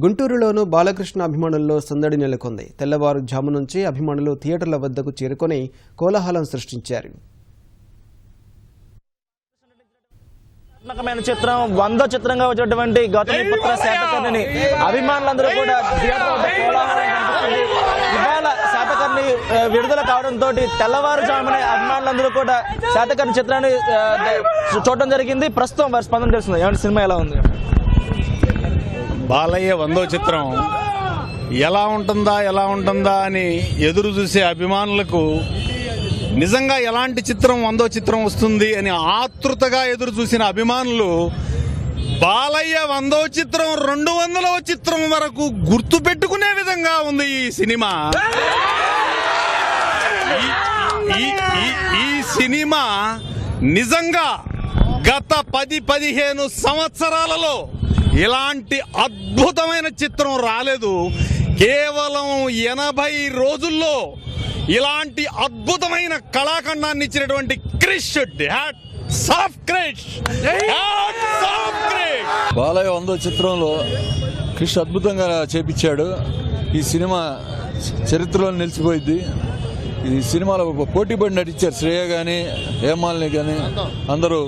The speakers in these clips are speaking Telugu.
గుంటూరులోనూ బాలకృష్ణ అభిమానుల్లో సందడి నెలకొంది. తెల్లవారుజాము నుంచి అభిమానులు థియేటర్ల వద్దకు చేరుకొని కోలాహలం సృష్టించారు. చిత్రం 100వ చిత్రంగా వచ్చినటువంటి గౌతమిపుత్ర శాతకర్ణిని అభిమానులందరూ కూడా థియేటర్ వద్ద కోలాహలం కనిపిస్తుంది. ఇవాళ శాతకర్ణి విడుదల కావడంతో తెల్లవారుజామునే అభిమానులందరూ కూడా శాతకర్ణి చిత్రాన్ని చూడటం జరిగింది. ప్రస్తుతం వారి స్పందన తెలుస్తుంది. ఏమంటే సినిమా ఎలా ఉంది? బాలయ్య 100వ చిత్రం ఎలా ఉంటుందా అని ఎదురు చూసే అభిమానులకు నిజంగా ఎలాంటి చిత్రం 100వ చిత్రం వస్తుంది అని ఆతృతగా ఎదురు చూసిన అభిమానులు బాలయ్య 100వ చిత్రం 200వ చిత్రం వరకు గుర్తు పెట్టుకునే విధంగా ఉంది ఈ సినిమా. ఈ సినిమా నిజంగా గత 10-15 సంవత్సరాలలో ఇలాంటి అద్భుతమైన చిత్రం రాలేదు. కేవలం 80 రోజుల్లో ఇలాంటి అద్భుతమైన కళాఖండాన్ని ఇచ్చినటువంటి క్రిష్ బాలయ్య 100వ చిత్రంలో క్రిష్ అద్భుతంగా చేపించాడు. ఈ సినిమా చరిత్రలో నిలిచిపోయింది. ఈ సినిమాలో పోటీ పడి నటించారు శ్రేయ కానీ హేమాలిని కానీ అందరూ.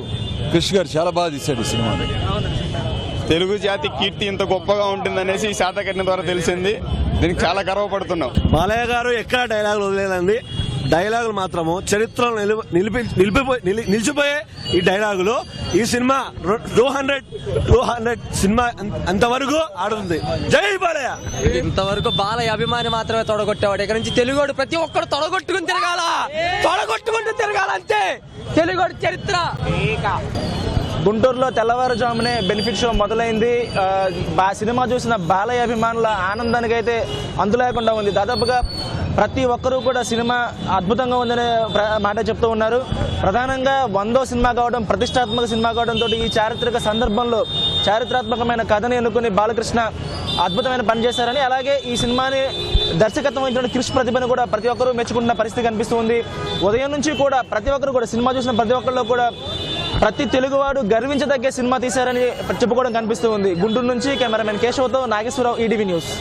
క్రిష్ గారు చాలా బాగా తీశాడు ఈ సినిమాని. తెలుగు జాతి కీర్తి ఇంత గొప్పగా ఉంటుందనేసి ఈ శాతకర్ణి ద్వారా తెలిసింది. దీనికి చాలా గర్వపడుతున్నాం. బాలయ్య గారు ఎక్కడ డైలాగులు వదిలేదండి. డైలాగులు మాత్రము చరిత్రలో నిలిచిపోయే ఈ డైలాగులు. ఈ సినిమా 200 సినిమా అంతవరకు ఆడుతుంది. జై బాలయ్య. ఇంతవరకు బాలయ్య అభిమాని మాత్రమే తొడగొట్టేవాడు. ఇక్కడ నుంచి తెలుగుడు ప్రతి ఒక్కరు తొడగొట్టుకుని తిరగాల అంతే. తెలుగుడు చరిత్ర. గుంటూరులో తెల్లవారుజామునే బెనిఫిట్ షో మొదలైంది. సినిమా చూసిన బాలయ్య అభిమానుల ఆనందానికి అయితే అంతు లేకుండా ఉంది. దాదాపుగా ప్రతి ఒక్కరూ కూడా సినిమా అద్భుతంగా ఉందనే మాట చెప్తూ ఉన్నారు. ప్రధానంగా 100వ సినిమా కావడం, ప్రతిష్టాత్మక సినిమా కావడంతో ఈ చారిత్రక సందర్భంలో చారిత్రాత్మకమైన కథని ఎన్నుకుని బాలకృష్ణ అద్భుతమైన పని చేశారని, అలాగే ఈ సినిమాని దర్శకత్వం వహించిన క్రిష్ ప్రతిభను కూడా ప్రతి ఒక్కరూ మెచ్చుకుంటున్న పరిస్థితి కనిపిస్తుంది. ఉదయం నుంచి కూడా ప్రతి ఒక్కరు కూడా సినిమా చూసిన ప్రతి ఒక్కరిలో కూడా ప్రతి తెలుగువాడు గర్వించదగ్గే సినిమా తీశారని చెప్పుకోవడం కనిపిస్తూ ఉంది. గుంటూరు నుంచి కెమెరామెన్ కేశవ్తో నాగేశ్వరరావు, ఈటీవీ న్యూస్.